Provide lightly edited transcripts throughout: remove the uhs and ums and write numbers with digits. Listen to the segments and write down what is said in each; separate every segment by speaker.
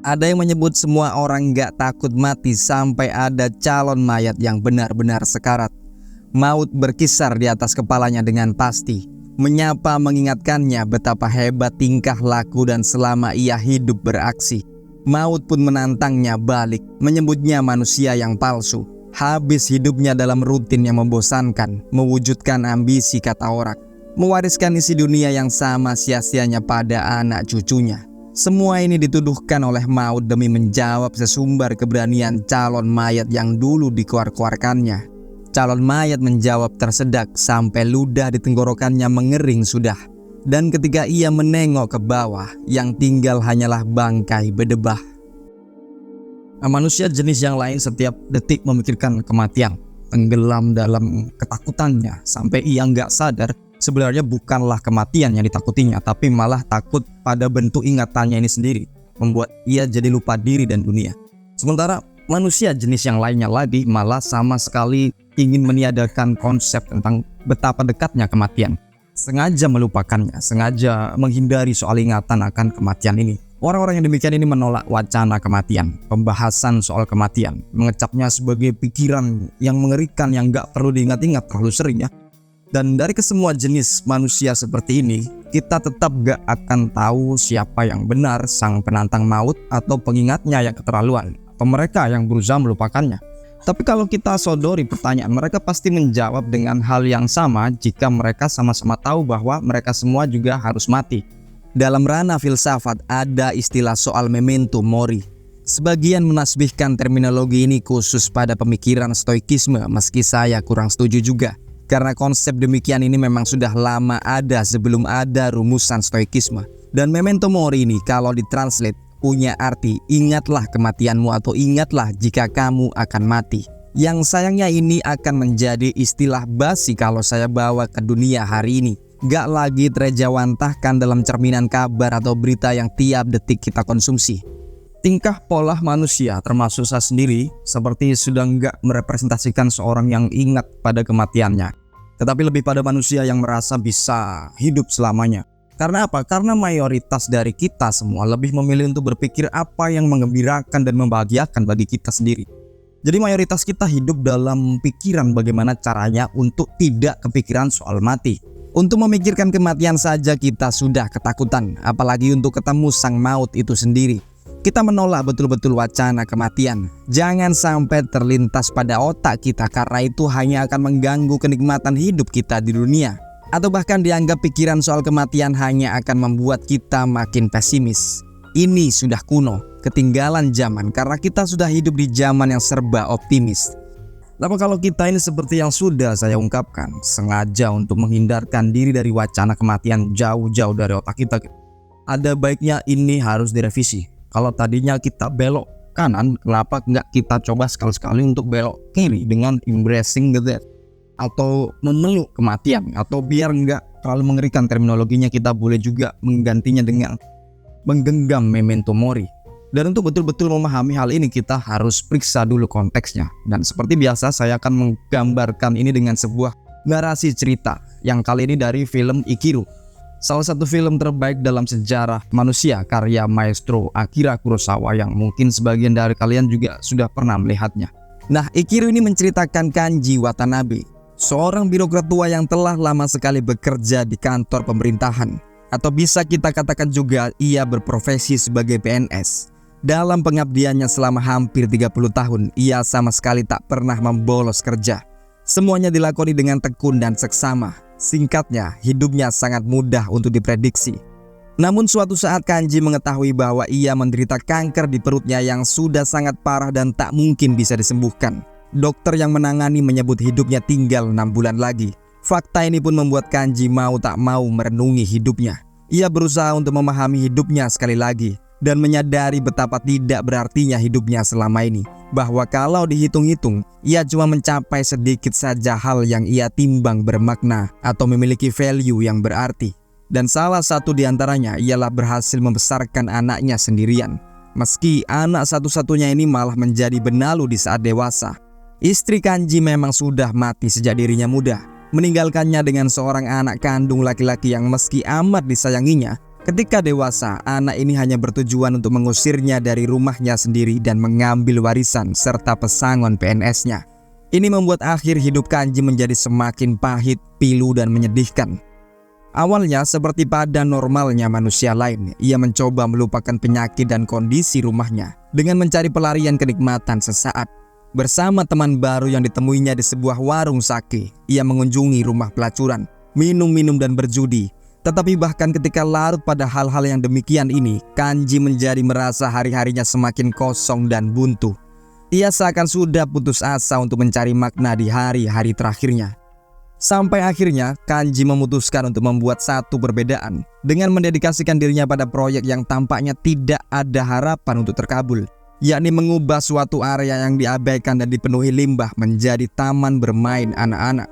Speaker 1: Ada yang menyebut semua orang gak takut mati sampai ada calon mayat yang benar-benar sekarat. Maut berkisar di atas kepalanya dengan pasti, menyapa mengingatkannya betapa hebat tingkah laku dan selama ia hidup beraksi. Maut pun menantangnya balik, menyebutnya manusia yang palsu. Habis hidupnya dalam rutin yang membosankan, mewujudkan ambisi kata orang, mewariskan isi dunia yang sama sia-sianya pada anak cucunya. Semua ini dituduhkan oleh maut demi menjawab sesumbar keberanian calon mayat yang dulu dikeluarkannya. Calon mayat menjawab tersedak sampai ludah di tenggorokannya mengering sudah. Dan ketika ia menengok ke bawah, yang tinggal hanyalah bangkai berdebah. Manusia jenis yang lain setiap detik memikirkan kematian, tenggelam dalam ketakutannya sampai ia nggak sadar. Sebenarnya bukanlah kematian yang ditakutinya, tapi malah takut pada bentuk ingatannya ini sendiri, membuat ia jadi lupa diri dan dunia. Sementara manusia jenis yang lainnya lagi malah sama sekali ingin meniadakan konsep tentang betapa dekatnya kematian. Sengaja melupakannya, sengaja menghindari soal ingatan akan kematian ini. Orang-orang yang demikian ini menolak wacana kematian, pembahasan soal kematian, mengecapnya sebagai pikiran yang mengerikan yang gak perlu diingat-ingat terlalu sering ya. Dan dari kesemua jenis manusia seperti ini, kita tetap gak akan tahu siapa yang benar, sang penantang maut atau pengingatnya yang keterlaluan, atau mereka yang berusaha melupakannya. Tapi kalau kita sodori pertanyaan, mereka pasti menjawab dengan hal yang sama jika mereka sama-sama tahu bahwa mereka semua juga harus mati. Dalam ranah filsafat ada istilah soal memento mori. Sebagian menasbihkan terminologi ini khusus pada pemikiran stoikisme, meski saya kurang setuju juga. Karena konsep demikian ini memang sudah lama ada sebelum ada rumusan stoikisme. Dan memento mori ini kalau ditranslate punya arti ingatlah kematianmu atau ingatlah jika kamu akan mati. Yang sayangnya ini akan menjadi istilah basi kalau saya bawa ke dunia hari ini. Gak lagi terejawantahkan dalam cerminan kabar atau berita yang tiap detik kita konsumsi. Tingkah pola manusia termasuk saya sendiri seperti sudah nggak merepresentasikan seorang yang ingat pada kematiannya, tetapi lebih pada manusia yang merasa bisa hidup selamanya. Karena apa? Karena mayoritas dari kita semua lebih memilih untuk berpikir apa yang menggembirakan dan membahagiakan bagi kita sendiri. Jadi mayoritas kita hidup dalam pikiran bagaimana caranya untuk tidak kepikiran soal mati. Untuk memikirkan kematian saja kita sudah ketakutan, apalagi untuk ketemu sang maut itu sendiri. Kita menolak betul-betul wacana kematian. Jangan sampai terlintas pada otak kita karena itu hanya akan mengganggu kenikmatan hidup kita di dunia. Atau bahkan dianggap pikiran soal kematian hanya akan membuat kita makin pesimis. Ini sudah kuno, ketinggalan zaman karena kita sudah hidup di zaman yang serba optimis. Tapi kalau kita ini seperti yang sudah saya ungkapkan, sengaja untuk menghindarkan diri dari wacana kematian jauh-jauh dari otak kita, ada baiknya ini harus direvisi. Kalau tadinya kita belok kanan, kenapa nggak kita coba sekali-sekali untuk belok kiri dengan embracing the death atau memeluk kematian, atau biar nggak terlalu mengerikan terminologinya, kita boleh juga menggantinya dengan menggenggam memento mori. Dan untuk betul-betul memahami hal ini kita harus periksa dulu konteksnya. Dan seperti biasa saya akan menggambarkan ini dengan sebuah narasi cerita yang kali ini dari film Ikiru. Salah satu film terbaik dalam sejarah manusia karya maestro Akira Kurosawa yang mungkin sebagian dari kalian juga sudah pernah melihatnya. Nah, Ikiru ini menceritakan Kanji Watanabe, seorang birokrat tua yang telah lama sekali bekerja di kantor pemerintahan. Atau bisa kita katakan juga ia berprofesi sebagai PNS. Dalam pengabdiannya selama hampir 30 tahun, ia sama sekali tak pernah membolos kerja. Semuanya dilakoni dengan tekun dan seksama. Singkatnya, hidupnya sangat mudah untuk diprediksi. Namun suatu saat Kanji mengetahui bahwa ia menderita kanker di perutnya yang sudah sangat parah dan tak mungkin bisa disembuhkan. Dokter yang menangani menyebut hidupnya tinggal 6 bulan lagi. Fakta ini pun membuat Kanji mau tak mau merenungi hidupnya. Ia berusaha untuk memahami hidupnya sekali lagi dan menyadari betapa tidak berartinya hidupnya selama ini. Bahwa kalau dihitung-hitung, ia cuma mencapai sedikit saja hal yang ia timbang bermakna atau memiliki value yang berarti. Dan salah satu diantaranya ialah berhasil membesarkan anaknya sendirian. Meski anak satu-satunya ini malah menjadi benalu di saat dewasa. Istri Kanji memang sudah mati sejak dirinya muda, meninggalkannya dengan seorang anak kandung laki-laki yang meski amat disayanginya, Ketika dewasa, anak ini hanya bertujuan untuk mengusirnya dari rumahnya sendiri dan mengambil warisan serta pesangon PNS-nya. Ini membuat akhir hidup Kanji menjadi semakin pahit, pilu, dan menyedihkan. Awalnya seperti pada normalnya manusia lain, ia mencoba melupakan penyakit dan kondisi rumahnya dengan mencari pelarian kenikmatan sesaat. Bersama teman baru yang ditemuinya di sebuah warung sake, ia mengunjungi rumah pelacuran, minum-minum dan berjudi. Tetapi bahkan ketika larut pada hal-hal yang demikian ini, Kanji menjadi merasa hari-harinya semakin kosong dan buntu. Ia seakan sudah putus asa untuk mencari makna di hari-hari terakhirnya. Sampai akhirnya Kanji memutuskan untuk membuat satu perbedaan dengan mendedikasikan dirinya pada proyek yang tampaknya tidak ada harapan untuk terkabul, yakni mengubah suatu area yang diabaikan dan dipenuhi limbah menjadi taman bermain anak-anak.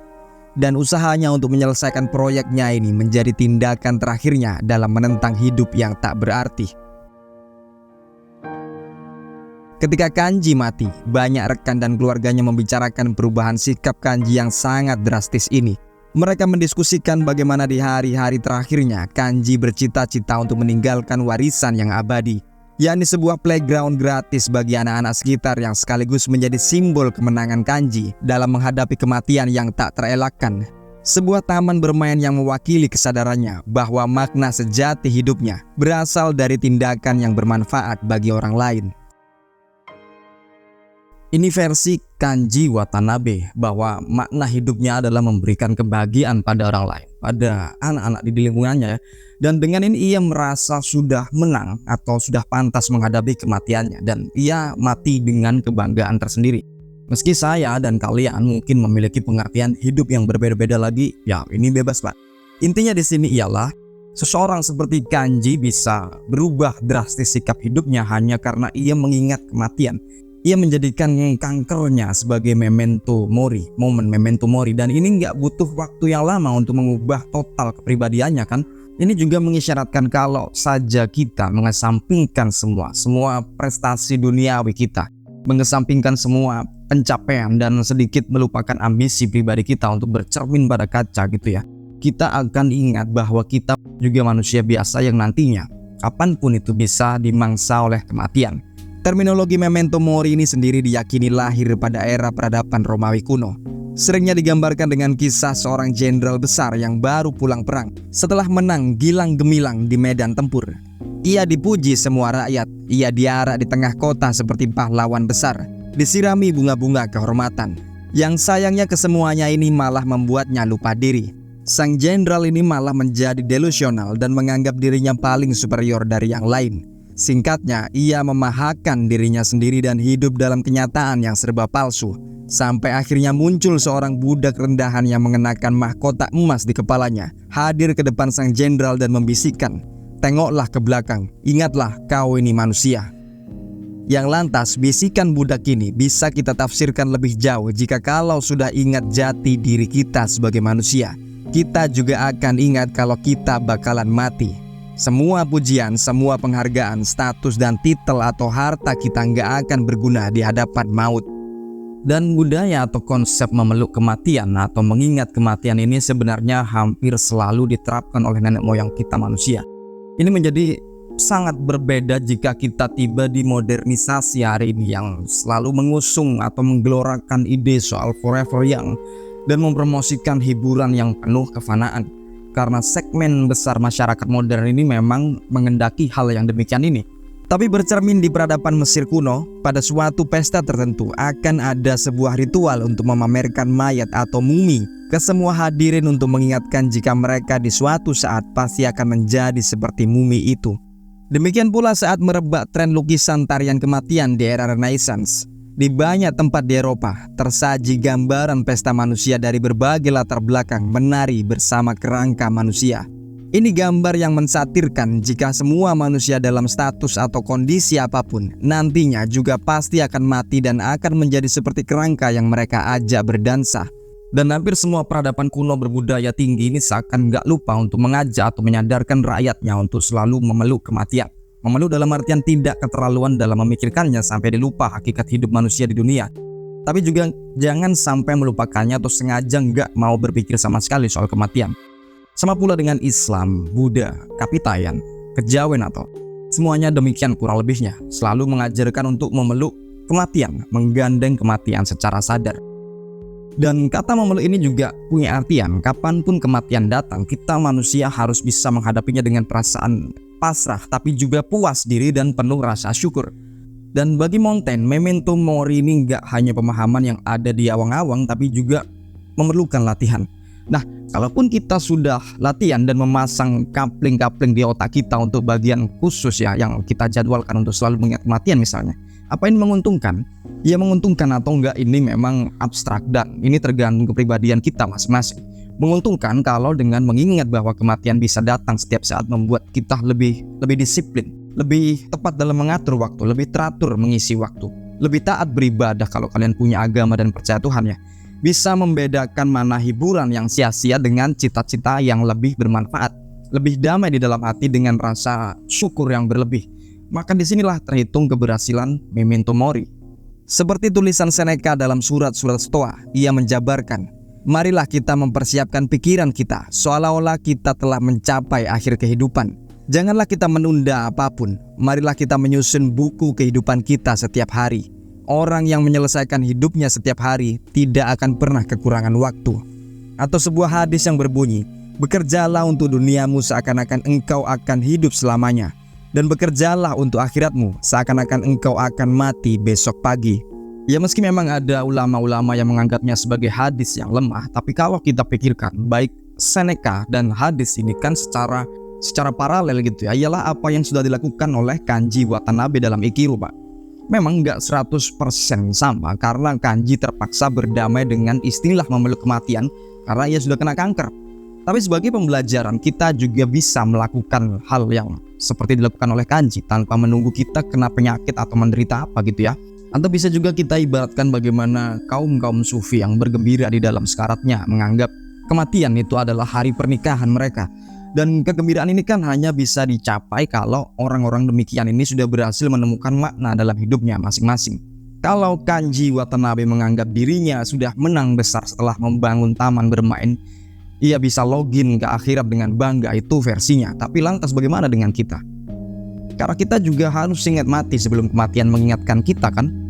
Speaker 1: Dan usahanya untuk menyelesaikan proyeknya ini menjadi tindakan terakhirnya dalam menentang hidup yang tak berarti. Ketika Kanji mati, banyak rekan dan keluarganya membicarakan perubahan sikap Kanji yang sangat drastis ini. Mereka mendiskusikan bagaimana di hari-hari terakhirnya Kanji bercita-cita untuk meninggalkan warisan yang abadi, yakni sebuah playground gratis bagi anak-anak sekitar yang sekaligus menjadi simbol kemenangan Kanji dalam menghadapi kematian yang tak terelakkan. Sebuah taman bermain yang mewakili kesadarannya bahwa makna sejati hidupnya berasal dari tindakan yang bermanfaat bagi orang lain. Ini versi Kanji Watanabe, bahwa makna hidupnya adalah memberikan kebahagiaan pada orang lain, pada anak-anak di lingkungannya. Dan dengan ini ia merasa sudah menang atau sudah pantas menghadapi kematiannya, dan ia mati dengan kebanggaan tersendiri. Meski saya dan kalian mungkin memiliki pengertian hidup yang berbeda-beda lagi, ya ini bebas Pak. Intinya di sini ialah seseorang seperti Kanji bisa berubah drastis sikap hidupnya hanya karena ia mengingat kematian. Ia menjadikan kankernya sebagai memento mori, momen memento mori, dan ini nggak butuh waktu yang lama untuk mengubah total kepribadiannya kan. Ini juga mengisyaratkan kalau saja kita mengesampingkan semua prestasi duniawi kita, mengesampingkan semua pencapaian dan sedikit melupakan ambisi pribadi kita untuk bercermin pada kaca gitu ya. Kita akan ingat bahwa kita juga manusia biasa yang nantinya kapanpun itu bisa dimangsa oleh kematian. Terminologi memento mori ini sendiri diyakini lahir pada era peradaban Romawi kuno. Seringnya digambarkan dengan kisah seorang jenderal besar yang baru pulang perang setelah menang gilang gemilang di medan tempur. Ia dipuji semua rakyat, ia diarak di tengah kota seperti pahlawan besar, disirami bunga-bunga kehormatan. Yang sayangnya kesemuanya ini malah membuatnya lupa diri. Sang jenderal ini malah menjadi delusional dan menganggap dirinya paling superior dari yang lain. Singkatnya, ia memahakan dirinya sendiri dan hidup dalam kenyataan yang serba palsu. Sampai akhirnya muncul seorang budak rendahan yang mengenakan mahkota emas di kepalanya, hadir ke depan sang jenderal dan membisikkan, "Tengoklah ke belakang, ingatlah kau ini manusia." Yang lantas bisikan budak ini bisa kita tafsirkan lebih jauh jika kalau sudah ingat jati diri kita sebagai manusia, kita juga akan ingat kalau kita bakalan mati. Semua pujian, semua penghargaan, status dan titel atau harta kita nggak akan berguna di hadapan maut. Dan budaya atau konsep memeluk kematian atau mengingat kematian ini sebenarnya hampir selalu diterapkan oleh nenek moyang kita manusia. Ini menjadi sangat berbeda jika kita tiba di modernisasi hari ini yang selalu mengusung atau menggelorakan ide soal forever young dan mempromosikan hiburan yang penuh kefanaan. Karena segmen besar masyarakat modern ini memang mengendaki hal yang demikian ini. Tapi bercermin di peradaban Mesir kuno, pada suatu pesta tertentu akan ada sebuah ritual untuk memamerkan mayat atau mumi ke semua hadirin untuk mengingatkan jika mereka di suatu saat pasti akan menjadi seperti mumi itu. Demikian pula saat merebak tren lukisan tarian kematian di era Renaissance. Di banyak tempat di Eropa, tersaji gambaran pesta manusia dari berbagai latar belakang menari bersama kerangka manusia. Ini gambar yang mensatirkan jika semua manusia dalam status atau kondisi apapun nantinya juga pasti akan mati dan akan menjadi seperti kerangka yang mereka ajak berdansa. Dan hampir semua peradaban kuno berbudaya tinggi ini seakan gak lupa untuk mengajak atau menyadarkan rakyatnya untuk selalu memeluk kematian. Memeluk dalam artian tidak keterlaluan dalam memikirkannya sampai dilupa hakikat hidup manusia di dunia. Tapi juga jangan sampai melupakannya atau sengaja nggak mau berpikir sama sekali soal kematian. Sama pula dengan Islam, Buddha, Kapitayan. kejawen atau semuanya demikian kurang lebihnya, selalu mengajarkan untuk memeluk kematian, menggandeng kematian secara sadar. Dan kata memeluk ini juga punya artian, kapanpun kematian datang, kita manusia harus bisa menghadapinya dengan perasaan pasrah, tapi juga puas diri dan penuh rasa syukur. Dan bagi Montaigne, memento mori ini gak hanya pemahaman yang ada di awang-awang, tapi juga memerlukan latihan. Nah, kalaupun kita sudah latihan dan memasang kapling-kapling di otak kita untuk bagian khusus ya, yang kita jadwalkan untuk selalu mengingat kematian misalnya, apa ini menguntungkan? Ya menguntungkan atau enggak ini memang abstrak dan ini tergantung kepribadian kita masing-masing. Menguntungkan kalau dengan mengingat bahwa kematian bisa datang setiap saat membuat kita lebih disiplin, lebih tepat dalam mengatur waktu, lebih teratur mengisi waktu, lebih taat beribadah kalau kalian punya agama dan percaya Tuhan ya. Bisa membedakan mana hiburan yang sia-sia dengan cita-cita yang lebih bermanfaat, lebih damai di dalam hati dengan rasa syukur yang berlebih. Maka disinilah terhitung keberhasilan memento mori. Seperti tulisan Seneca dalam surat-surat Stoa, ia menjabarkan, marilah kita mempersiapkan pikiran kita seolah-olah kita telah mencapai akhir kehidupan. Janganlah kita menunda apapun, marilah kita menyusun buku kehidupan kita setiap hari. Orang yang menyelesaikan hidupnya setiap hari tidak akan pernah kekurangan waktu. Atau sebuah hadis yang berbunyi, bekerjalah untuk duniamu seakan-akan engkau akan hidup selamanya, dan bekerjalah untuk akhiratmu seakan-akan engkau akan mati besok pagi. Ya meski memang ada ulama-ulama yang menganggapnya sebagai hadis yang lemah, tapi kalau kita pikirkan baik Seneca dan hadis ini kan secara paralel gitu ya, ialah apa yang sudah dilakukan oleh Kanji Watanabe dalam Ikiru, Pak. Memang nggak 100% sama karena Kanji terpaksa berdamai dengan istilah memeluk kematian karena ia sudah kena kanker. Tapi sebagai pembelajaran kita juga bisa melakukan hal yang seperti dilakukan oleh Kanji tanpa menunggu kita kena penyakit atau menderita apa gitu ya. Atau bisa juga kita ibaratkan bagaimana kaum sufi yang bergembira di dalam sekaratnya menganggap kematian itu adalah hari pernikahan mereka. Dan kegembiraan ini kan hanya bisa dicapai kalau orang-orang demikian ini sudah berhasil menemukan makna dalam hidupnya masing-masing. Kalau Kanji Watanabe menganggap dirinya sudah menang besar setelah membangun taman bermain, ia bisa login ke akhirat dengan bangga, itu versinya. Tapi lantas bagaimana dengan kita? Karena kita juga harus ingat mati sebelum kematian mengingatkan kita kan.